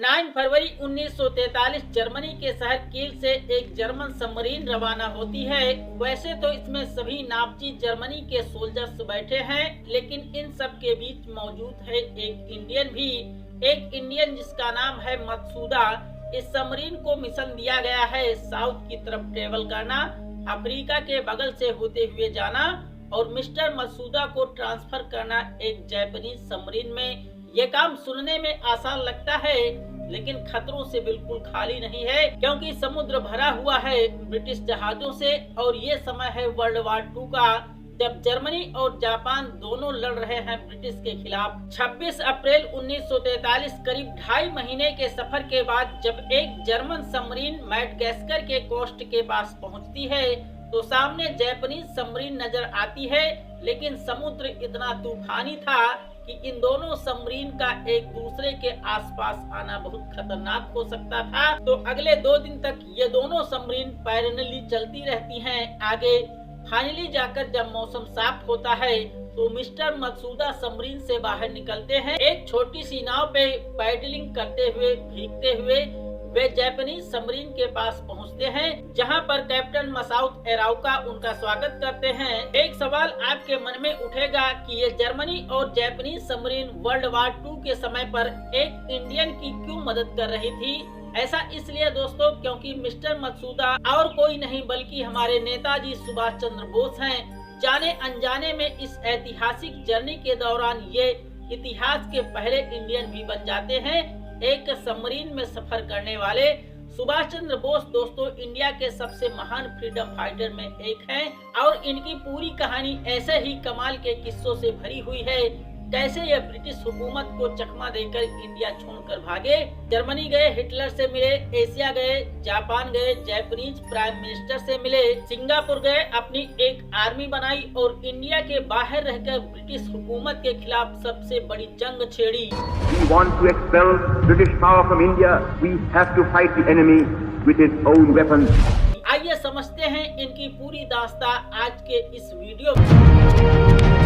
9 फरवरी 1943 Germany के शहर कील से एक जर्मन सबमरीन रवाना होती है। वैसे तो इसमें सभी नाज़ी जर्मनी के सोल्जर्स बैठे हैं, लेकिन इन सब के बीच मौजूद है एक इंडियन जिसका नाम है मकसूदा। इस सबमरीन को मिशन दिया गया है साउथ की तरफ ट्रेवल करना, अफ्रीका के बगल से होते हुए जाना और मिस्टर मकसूदा को ट्रांसफर करना एक जापानीज सबमरीन में। ये काम सुनने में आसान लगता है, लेकिन खतरों से बिल्कुल खाली नहीं है, क्योंकि समुद्र भरा हुआ है ब्रिटिश जहाजों से और ये समय है वर्ल्ड वार 2 का, जब जर्मनी और जापान दोनों लड़ रहे हैं ब्रिटिश के खिलाफ। 26 अप्रैल 1943 करीब 2.5 महीने के सफर के बाद जब एक जर्मन सबमरीन मैडागास्कर के कोस्ट के पास पहुंचती है तो सामने जापानीज सबमरीन नजर आती है, लेकिन समुद्र इतना तूफानी था कि इन दोनों सबमरीन का एक दूसरे के आसपास आना बहुत खतरनाक हो सकता था। तो अगले 2 दिन तक ये दोनों सबमरीन पैरेलली चलती रहती हैं आगे। फाइनली जाकर जब मौसम साफ होता है तो मिस्टर मकसूदा सबमरीन से बाहर निकलते हैं। एक छोटी सी नाव पे पैडलिंग करते हुए भीगते हुए वे जापानीज सबमरीन के पास पहुंचते हैं, जहां पर कैप्टन मसाउत एराउका उनका स्वागत करते हैं। एक सवाल आपके मन में उठेगा कि ये जर्मनी और जापानीज सबमरीन वर्ल्ड वार 2 के समय पर एक इंडियन की क्यों मदद कर रही थी? ऐसा इसलिए दोस्तों क्योंकि मिस्टर मकसूदा और कोई नहीं बल्कि हमारे नेताजी सुभाष चंद्र बोस हैं। जाने अनजाने में इस ऐतिहासिक जर्नी के दौरान ये इतिहास के पहले इंडियन भी बन जाते हैं। एक सबमरीन में सफर करने वाले सुभाष चंद्र बोस दोस्तों इंडिया के सबसे महान फ्रीडम फाइटर में एक हैं और इनकी पूरी कहानी ऐसे ही कमाल के किस्सों से भरी हुई है। कैसे ये ब्रिटिश हुकूमत को चकमा देकर इंडिया छोड़कर भागे, जर्मनी गए, हिटलर से मिले, एशिया गए, जापान गए, जापानीज प्राइम मिनिस्टर से मिले, सिंगापुर गए, अपनी एक आर्मी बनाई और इंडिया के बाहर रहकर ब्रिटिश हुकूमत के खिलाफ सबसे बड़ी जंग छेड़ी। We want to expel British power from India. We have to fight the enemy with its own weapons. आइए समझते हैं इनकी पूरी दास्तां आज के इस वीडियो में।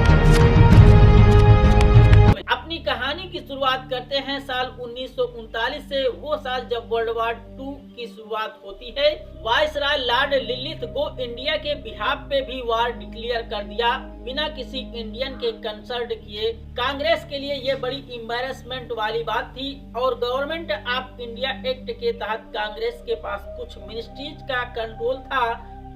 अपनी कहानी की शुरुआत करते हैं साल 1939 से, वो साल जब वर्ल्ड वार 2 की शुरुआत होती है। Viceroy Lord Lilith go India के बिहाफ पे भी वार डिक्लेयर कर दिया बिना किसी इंडियन के कंसल्ट किए। कांग्रेस के लिए ये बड़ी एम्बैरेसमेंट वाली बात थी और गवर्नमेंट ऑफ इंडिया एक्ट के तहत कांग्रेस के पास कुछ मिनिस्ट्रीज का कंट्रोल था,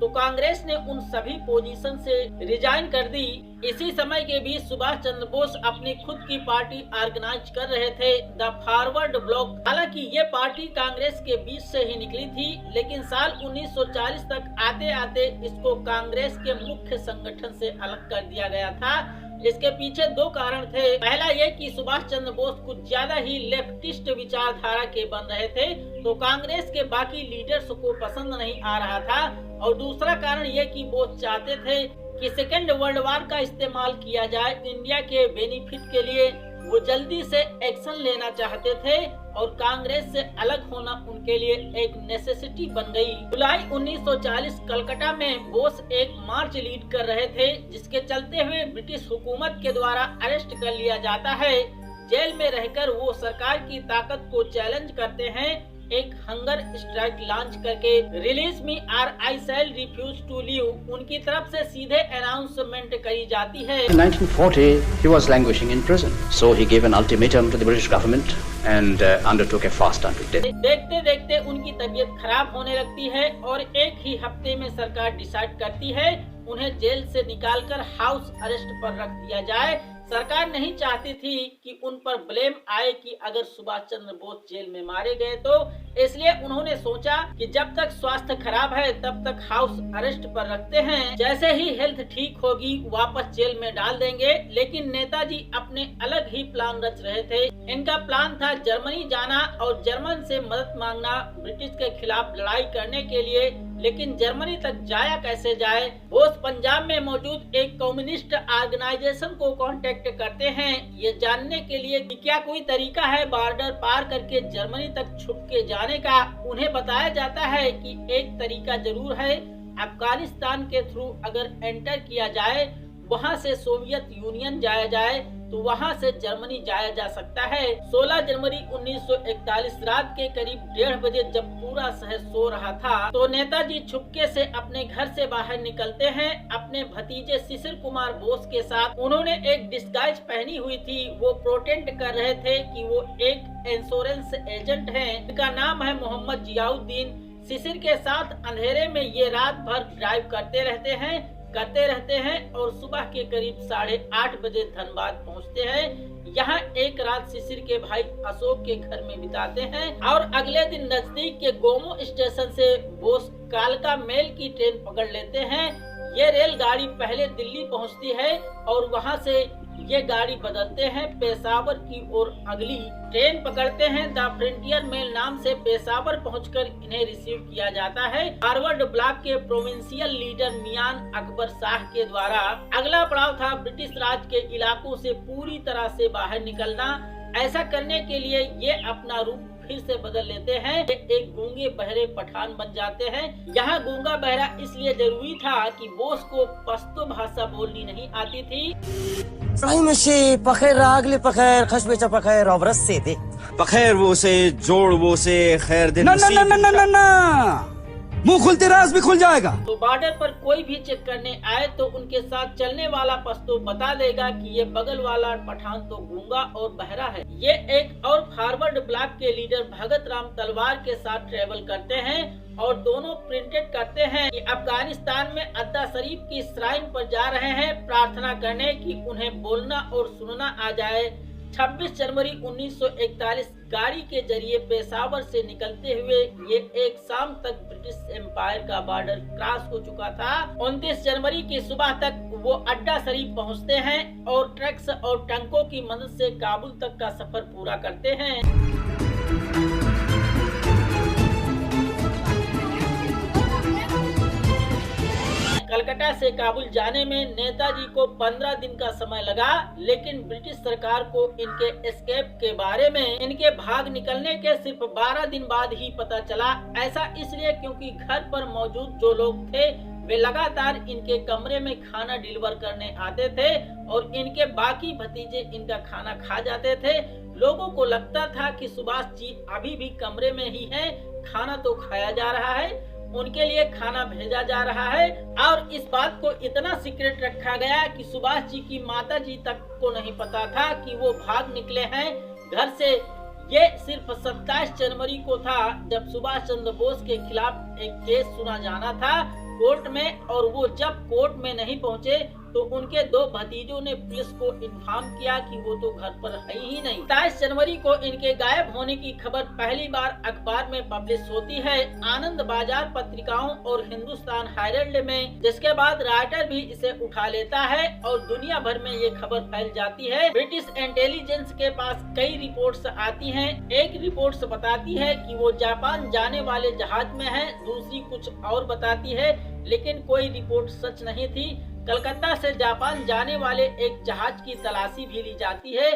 तो कांग्रेस ने उन सभी पोजीशन से रिजाइन कर दी। इसी समय के बीच सुभाष चंद्र बोस अपनी खुद की पार्टी ऑर्गेनाइज कर रहे थे, द फॉरवर्ड ब्लॉक। हालांकि ये पार्टी कांग्रेस के बीच से ही निकली थी, लेकिन साल 1940 तक आते आते इसको कांग्रेस के मुख्य संगठन से अलग कर दिया गया था। इसके पीछे 2 कारण थे। पहला ये कि सुभाष चंद्र बोस कुछ ज्यादा ही लेफ्टिस्ट विचारधारा के बन रहे थे, तो कांग्रेस के बाकी लीडर्स को पसंद नहीं आ रहा था, और दूसरा कारण ये कि बोस चाहते थे कि सेकेंड वर्ल्ड वार का इस्तेमाल किया जाए इंडिया के बेनिफिट के लिए। वो जल्दी से एक्शन लेना चाहते थे और कांग्रेस से अलग होना उनके लिए एक नेसेसिटी बन गई। जुलाई 1940 कलकत्ता में बोस एक मार्च लीड कर रहे थे, जिसके चलते हुए ब्रिटिश हुकूमत के द्वारा अरेस्ट कर लिया जाता है। जेल में रहकर वो सरकार की ताकत को चैलेंज करते हैं, एक हंगर स्ट्राइक लॉन्च करके रिलीज मी और आई शैल रिफ्यूज टू लीव उनकी तरफ से सीधे अनाउंसमेंट करी जाती है। In 1940 he was languishing in prison, so he gave an ultimatum to the British government and undertook a fast until death. देखते देखते उनकी तबीयत खराब होने लगती है और एक ही हफ्ते में सरकार डिसाइड करती है उन्हें जेल से निकालकर हाउस अरेस्ट पर रख दिया जाए। सरकार नहीं चाहती थी कि उन पर ब्लेम आए कि अगर सुभाष चंद्र बोस जेल में मारे गए तो, इसलिए उन्होंने सोचा कि जब तक स्वास्थ्य खराब है तब तक हाउस अरेस्ट पर रखते हैं, जैसे ही हेल्थ ठीक होगी वापस जेल में डाल देंगे। लेकिन नेताजी अपने अलग ही प्लान रच रहे थे। इनका प्लान था जर्मनी जाना और जर्मन से मदद मांगना ब्रिटिश के खिलाफ लड़ाई करने के लिए, लेकिन जर्मनी तक जाया कैसे जाए। बोस पंजाब में मौजूद एक कम्युनिस्ट ऑर्गेनाइजेशन को कांटेक्ट करते हैं ये जानने के लिए कि क्या कोई तरीका है बॉर्डर पार करके जर्मनी तक छुप के जाने का। उन्हें बताया जाता है कि एक तरीका जरूर है, अफगानिस्तान के थ्रू अगर एंटर किया जाए, वहां से सोवियत यूनियन जाया जाए। तो वहां से जर्मनी जाया जा सकता है। 16 जनवरी 1941 रात के करीब 1:30 बजे जब पूरा शहर सो रहा था तो नेताजी छुपके से अपने घर से बाहर निकलते हैं अपने भतीजे शिशिर कुमार बोस के साथ। उन्होंने एक डिस्गाइज पहनी हुई थी। वो प्रोटेंड कर रहे थे कि वो एक इंश्योरेंस एजेंट हैं। इनका नाम है मोहम्मद जियाउद्दीन। शिशिर के साथ अंधेरे में ये रात भर ड्राइव करते रहते हैं और सुबह के करीब 8:30 बजे धनबाद पहुंचते हैं। यहाँ एक रात शिशिर के भाई अशोक के घर में बिताते हैं और अगले दिन नजदीक के गोमो स्टेशन से बोस कालका मेल की ट्रेन पकड़ लेते हैं। ये रेलगाड़ी पहले दिल्ली पहुंचती है और वहां से ये गाड़ी बदलते हैं पेशावर की ओर अगली ट्रेन पकड़ते हैं। द फ्रंटियर मेल नाम से पेशावर पहुंचकर इन्हें रिसीव किया जाता है फॉरवर्ड ब्लॉक के प्रोविंशियल लीडर मियान अकबर शाह के द्वारा। अगला पड़ाव था ब्रिटिश राज के इलाकों से पूरी तरह से बाहर निकलना। ऐसा करने के लिए ये अपना रूप फिर से बदल लेते हैं। ये एक गूंगे बहरे पठान बन जाते हैं। यहाँ गूंगा बहरा इसलिए जरूरी था कि बोस को पश्तो भाषा बोलनी नहीं आती थी। पखेर रागले पखेर खशबेचा पखेर और रस्से दे पखेर वो से जोड़ वो से खैर दे। ना मुंह खुलते राज भी खुल जाएगा। तो बॉर्डर पर कोई भी चेक करने आए तो उनके साथ चलने वाला पश्तो बता देगा कि ये बगल वाला पठान तो गूंगा और बहरा है। ये एक और फॉरवर्ड ब्लॉक के लीडर भगत राम तलवार के साथ ट्रेवल करते हैं और दोनों प्रिंटेड करते हैं कि अफगानिस्तान में अद्दा शरीफ की श्राइन पर जा रहे हैं प्रार्थना करने की उन्हें बोलना और सुनना आ जाए। 26 जनवरी 1941 गाड़ी के जरिए पेशावर से निकलते हुए ये एक शाम तक ब्रिटिश एम्पायर का बॉर्डर क्रॉस हो चुका था। 29 जनवरी की सुबह तक वो अड्डा शरीफ पहुंचते हैं और ट्रक्स और टैंकों की मदद से काबुल तक का सफर पूरा करते हैं। कलकत्ता से काबुल जाने में नेताजी को 15 दिन का समय लगा, लेकिन ब्रिटिश सरकार को इनके एस्केप के बारे में, इनके भाग निकलने के सिर्फ 12 दिन बाद ही पता चला। ऐसा इसलिए क्योंकि घर पर मौजूद जो लोग थे वे लगातार इनके कमरे में खाना डिलीवर करने आते थे और इनके बाकी भतीजे इनका खाना खा जाते थे। लोगों को लगता था कि सुभाष जी अभी भी कमरे में ही हैं, खाना तो खाया जा रहा है, उनके लिए खाना भेजा जा रहा है। और इस बात को इतना सीक्रेट रखा गया कि सुभाष जी की माता जी तक को नहीं पता था कि वो भाग निकले हैं घर से। ये सिर्फ 27 जनवरी को था जब सुभाष चंद्र बोस के खिलाफ एक केस सुना जाना था कोर्ट में, और वो जब कोर्ट में नहीं पहुंचे तो उनके 2 भतीजों ने पुलिस को इन्फॉर्म किया कि वो तो घर पर है ही नहीं। 27 जनवरी को इनके गायब होने की खबर पहली बार अखबार में पब्लिश होती है, आनंद बाजार पत्रिकाओं और हिंदुस्तान हेराल्ड में, जिसके बाद राइटर भी इसे उठा लेता है और दुनिया भर में ये खबर फैल जाती है। ब्रिटिश इंटेलिजेंस के पास कई रिपोर्ट्स आती हैं। एक रिपोर्ट बताती है कि वो जापान जाने वाले जहाज में है, दूसरी कुछ और बताती है, लेकिन कोई रिपोर्ट सच नहीं थी। कलकत्ता से जापान जाने वाले एक जहाज की तलाशी भी ली जाती है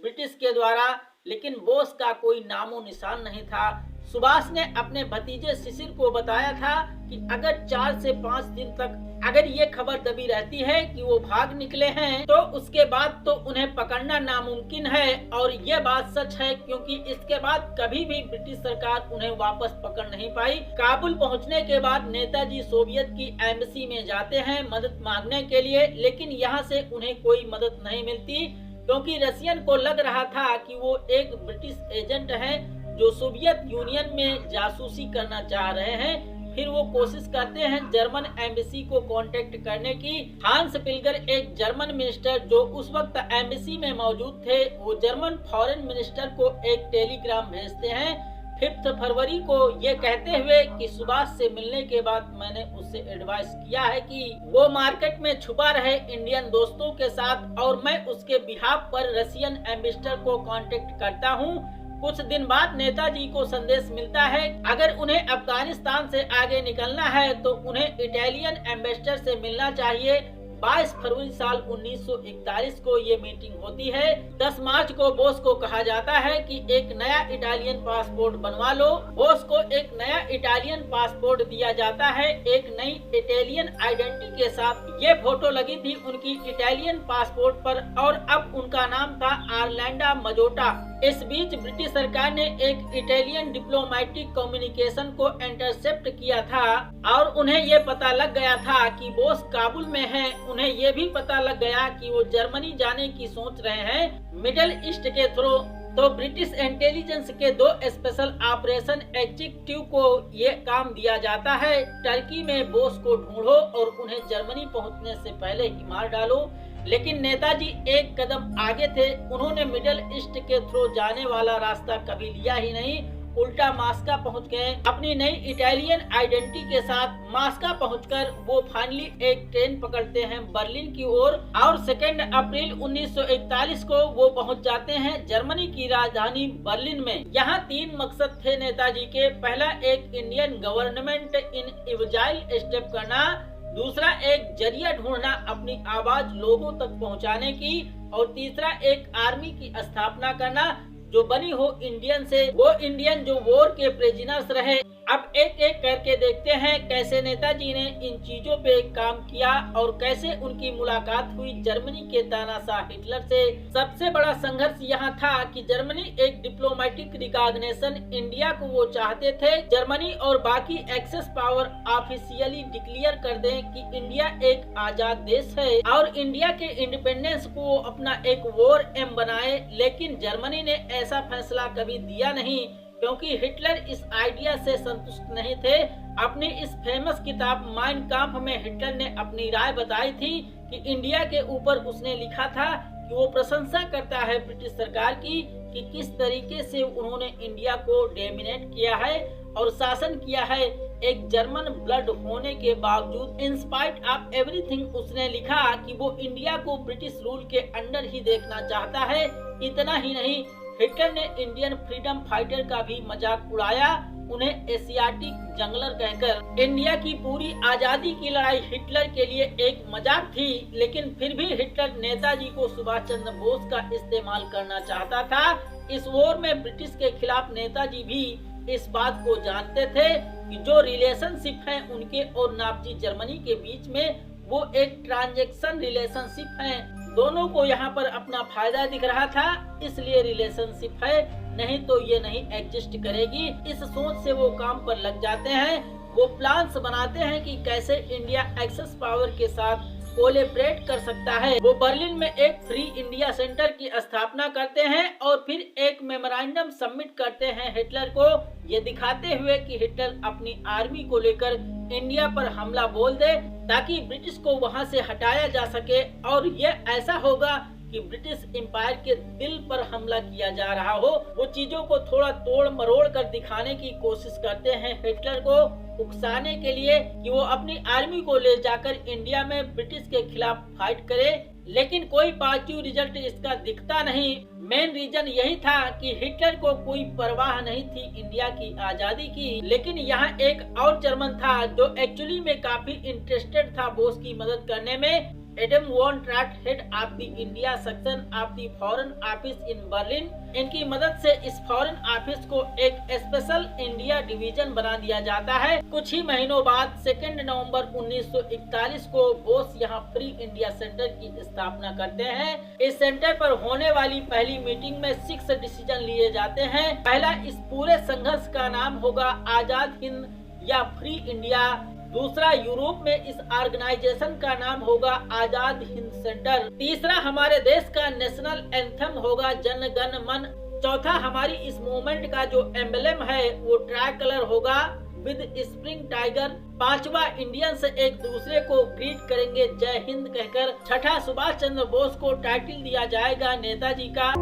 ब्रिटिश के द्वारा, लेकिन बोस का कोई नामो निशान नहीं था। सुभाष ने अपने भतीजे शिशिर को बताया था कि अगर 4 से 5 दिन तक अगर ये खबर दबी रहती है कि वो भाग निकले हैं तो उसके बाद तो उन्हें पकड़ना नामुमकिन है। और ये बात सच है क्योंकि इसके बाद कभी भी ब्रिटिश सरकार उन्हें वापस पकड़ नहीं पाई। काबुल पहुंचने के बाद नेताजी सोवियत की एम्बेसी में जाते हैं मदद मांगने के लिए, लेकिन यहाँ से उन्हें कोई मदद नहीं मिलती क्योंकि रशियन को लग रहा था कि वो एक ब्रिटिश एजेंट है जो सोवियत यूनियन में जासूसी करना चाह रहे हैं। फिर वो कोशिश करते हैं जर्मन एम्बेसी को कांटेक्ट करने की। हांस पिल्गर एक जर्मन मिनिस्टर जो उस वक्त एम्बेसी में मौजूद थे, वो जर्मन फॉरेन मिनिस्टर को एक टेलीग्राम भेजते हैं 5 फरवरी को, ये कहते हुए कि सुभाष से मिलने के बाद मैंने उससे एडवाइस किया है कि वो मार्केट में छुपा रहे इंडियन दोस्तों के साथ और मैं उसके बिहाफ पर रशियन एम्बेसडर को कांटेक्ट करता हूँ। कुछ दिन बाद नेताजी को संदेश मिलता है अगर उन्हें अफगानिस्तान से आगे निकलना है तो उन्हें इटालियन एम्बेसडर से मिलना चाहिए। 22 फरवरी साल 1941 को ये मीटिंग होती है। 10 मार्च को बोस को कहा जाता है कि एक नया इटालियन पासपोर्ट बनवा लो। बोस को एक नया इटालियन पासपोर्ट दिया जाता है, एक नई इटालियन आइडेंटिटी के साथ। ये फोटो लगी थी उनकी इटालियन पासपोर्ट पर और अब उनका नाम था ऑरलैंडो मजोटा। इस बीच ब्रिटिश सरकार ने एक इटालियन डिप्लोमेटिक कम्युनिकेशन को इंटरसेप्ट किया था और उन्हें ये पता लग गया था कि बोस काबुल में हैं। उन्हें ये भी पता लग गया कि वो जर्मनी जाने की सोच रहे हैं मिडिल ईस्ट के थ्रू। तो ब्रिटिश इंटेलिजेंस के 2 स्पेशल ऑपरेशन एग्जीक्यूटिव को ये काम दिया जाता है, टर्की में बोस को ढूंढो और उन्हें जर्मनी पहुंचने से पहले ही मार डालो। लेकिन नेताजी एक कदम आगे थे। उन्होंने मिडिल ईस्ट के थ्रू जाने वाला रास्ता कभी लिया ही नहीं, उल्टा मास्को पहुंच गए अपनी नई इटालियन आइडेंटिटी के साथ। मास्को पहुंचकर वो फाइनली एक ट्रेन पकड़ते हैं बर्लिन की ओर और 2 अप्रैल 1941 को वो पहुंच जाते हैं जर्मनी की राजधानी बर्लिन में। यहाँ 3 मकसद थे नेताजी के। पहला, एक Indian government in exile step करना। दूसरा, एक जरिया ढूंढना अपनी आवाज लोगों तक पहुंचाने की। और तीसरा, एक आर्मी की स्थापना करना जो बनी हो इंडियन से, वो इंडियन जो वॉर के प्रिजनर्स रहे। अब एक एक करके देखते हैं कैसे नेताजी ने इन चीजों पे काम किया और कैसे उनकी मुलाकात हुई जर्मनी के तानाशाह हिटलर से। सबसे बड़ा संघर्ष यहाँ था कि जर्मनी एक डिप्लोमेटिक रिकॉग्निशन इंडिया को वो चाहते थे। जर्मनी और बाकी एक्सेस पावर ऑफिशियली डिक्लेयर कर दें कि इंडिया एक आजाद देश है और इंडिया के इंडिपेंडेंस को वो अपना एक वॉर एम बनाए। लेकिन जर्मनी ने ऐसा फैसला कभी दिया नहीं क्योंकि हिटलर इस आइडिया से संतुष्ट नहीं थे। अपनी इस फेमस किताब माइन काम्फ में हिटलर ने अपनी राय बताई थी कि इंडिया के ऊपर उसने लिखा था कि वो प्रशंसा करता है ब्रिटिश सरकार की कि किस तरीके से उन्होंने इंडिया को डोमिनेट किया है और शासन किया है। एक जर्मन ब्लड होने के बावजूद इन स्पाइट ऑफ एवरीथिंग उसने लिखा कि वो इंडिया को ब्रिटिश रूल के अंडर ही देखना चाहता है। इतना ही नहीं, हिटलर ने इंडियन फ्रीडम फाइटर का भी मजाक उड़ाया, उन्हें एशियाटिक जंगलर कहकर। इंडिया की पूरी आजादी की लड़ाई हिटलर के लिए एक मजाक थी, लेकिन फिर भी हिटलर नेताजी को सुभाष चंद्र बोस का इस्तेमाल करना चाहता था। इस वॉर में ब्रिटिश के खिलाफ नेताजी भी इस बात को जानते थे कि जो रिलेशनशिप है उनके और नाजी जर्मनी के बीच में वो एक ट्रांजैक्शन रिलेशनशिप है। दोनों को यहाँ पर अपना फायदा दिख रहा था, इसलिए रिलेशनशिप है, नहीं तो ये नहीं एग्जिस्ट करेगी। इस सोच से वो काम पर लग जाते हैं। वो प्लान्स बनाते हैं कि कैसे इंडिया एक्सेस पावर के साथ कोलैबोरेट कर सकता है। वो बर्लिन में एक फ्री इंडिया सेंटर की स्थापना करते हैं और फिर एक मेमोरेंडम सबमिट करते हैं हिटलर को, ये दिखाते हुए कि हिटलर अपनी आर्मी को लेकर इंडिया पर हमला बोल दे ताकि ब्रिटिश को वहां से हटाया जा सके। और ये ऐसा होगा कि ब्रिटिश एम्पायर के दिल पर हमला किया जा रहा हो। वो चीजों को थोड़ा तोड़ मरोड़ कर दिखाने की कोशिश करते हैं हिटलर को उकसाने के लिए कि वो अपनी आर्मी को ले जाकर इंडिया में ब्रिटिश के खिलाफ फाइट करे। लेकिन कोई पॉजिटिव रिजल्ट इसका दिखता नहीं। मेन रीजन यही था कि हिटलर को कोई परवाह नहीं थी इंडिया की आजादी की। लेकिन यहाँ एक और जर्मन था जो एक्चुअली में काफी इंटरेस्टेड था बोस की मदद करने में। Adam von Trott, head of the India section of the foreign office in Berlin. इनकी मदद से इस फॉरेन ऑफिस को एक स्पेशल इंडिया डिवीजन बना दिया जाता है। कुछ ही महीनों बाद 2 नवंबर 1941 को बोस यहाँ फ्री इंडिया सेंटर की स्थापना करते हैं। इस सेंटर पर होने वाली पहली मीटिंग में 6 डिसीजन लिए जाते हैं। पहला, इस पूरे संघर्ष का नाम होगा आजाद हिंद या फ्री इंडिया। दूसरा, यूरोप में इस ऑर्गेनाइजेशन का नाम होगा आजाद हिंद सेंटर। तीसरा, हमारे देश का नेशनल एंथम होगा जन गण मन। चौथा, हमारी इस मूवमेंट का जो एम्बलम है वो ट्राई कलर होगा विद स्प्रिंग टाइगर। पांचवा, इंडियंस एक दूसरे को ग्रीट करेंगे जय हिंद कहकर। छठा, सुभाष चंद्र बोस को टाइटल दिया जाएगा नेताजी का।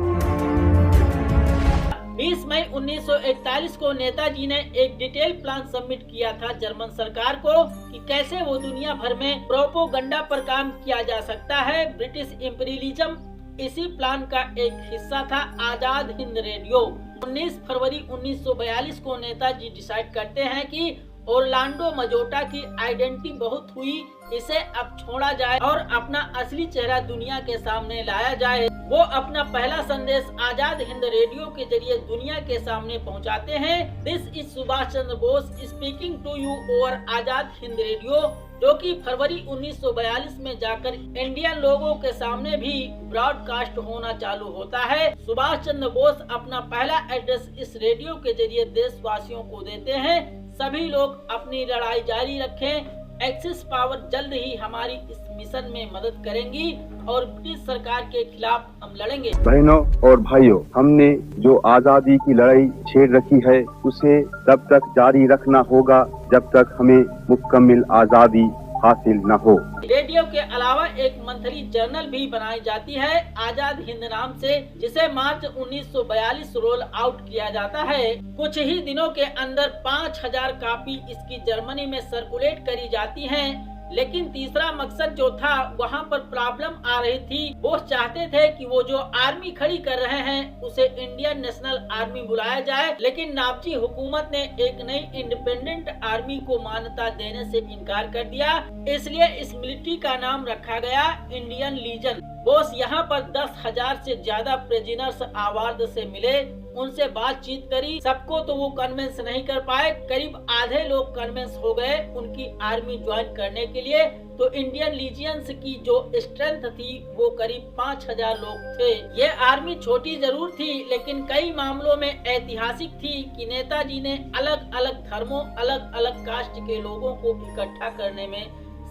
20 मई 1941 को नेताजी ने एक डिटेल प्लान सबमिट किया था जर्मन सरकार को कि कैसे वो दुनिया भर में प्रोपोगंडा पर काम किया जा सकता है। ब्रिटिश इंपीरियलिज्म इसी प्लान का एक हिस्सा था आजाद हिंद रेडियो। 19 फरवरी 1942 को नेताजी डिसाइड करते हैं कि ओरलांडो मजोटा की आइडेंटिटी बहुत हुई, इसे अब छोड़ा जाए और अपना असली चेहरा दुनिया के सामने लाया जाए। वो अपना पहला संदेश आजाद हिंद रेडियो के जरिए दुनिया के सामने पहुंचाते हैं। This is Subhash Chandra Bose speaking to you over Azad Hind radio, जो कि फरवरी 1942 में जाकर इंडियन लोगों के सामने भी ब्रॉडकास्ट होना चालू होता है। सुभाष चंद्र बोस अपना पहला एड्रेस इस रेडियो के जरिए देशवासियों को देते हैं। सभी लोग अपनी लड़ाई जारी रखें। एक्सिस पावर जल्द ही हमारी इस मिशन में मदद करेंगी और ब्रिटिश सरकार के खिलाफ हम लड़ेंगे। बहनों और भाइयों, हमने जो आजादी की लड़ाई छेड़ रखी है उसे तब तक जारी रखना होगा जब तक हमें मुकम्मल आजादी हासिल न हो। रेडियो के अलावा एक मंथली जर्नल भी बनाई जाती है आजाद हिंद नाम से, जिसे मार्च 1942 रोल आउट किया जाता है। कुछ ही दिनों के अंदर 5000 कॉपी इसकी जर्मनी में सर्कुलेट करी जाती हैं। लेकिन तीसरा मकसद जो था, वहाँ पर प्रॉब्लम आ रही थी। वो चाहते थे कि वो जो आर्मी खड़ी कर रहे हैं उसे इंडियन नेशनल आर्मी बुलाया जाए, लेकिन नाज़ी हुकूमत ने एक नई इंडिपेंडेंट आर्मी को मान्यता देने से इनकार कर दिया। इसलिए इस मिलिट्री का नाम रखा गया इंडियन लीजन। बोस यहाँ पर 10,000 से ज्यादा प्रिजनर्स अवार्ड से मिले, उनसे बातचीत करी। सबको तो वो कन्विंस नहीं कर पाए, करीब आधे लोग कन्विंस हो गए उनकी आर्मी ज्वाइन करने के लिए। तो इंडियन लीजियंस की जो स्ट्रेंथ थी वो करीब 5000 लोग थे। ये आर्मी छोटी जरूर थी, लेकिन कई मामलों में ऐतिहासिक थी कि नेताजी ने अलग अलग धर्मों, अलग अलग कास्ट के लोगों को इकट्ठा करने में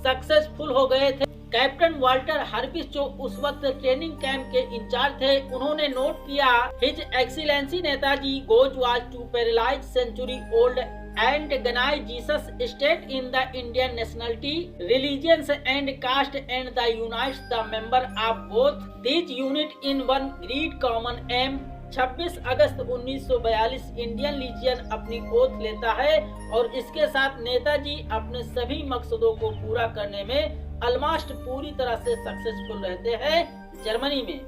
सक्सेसफुल हो गए थे। कैप्टन वाल्टर हर्बिस जो उस वक्त ट्रेनिंग कैंप के इंचार्ज थे, उन्होंने नोट किया, his excellency Netaji goes was to paralyse century old and deny Jesus state in the Indian nationality, religions and caste and the unites the member of both these unit in one great common aim। 26 August 1942 Indian lesion अपनी oath लेता है और इसके साथ नेताजी अपने सभी मकसदों को पूरा करने में ऑलमोस्ट पूरी तरह से सक्सेसफुल रहते हैं जर्मनी में।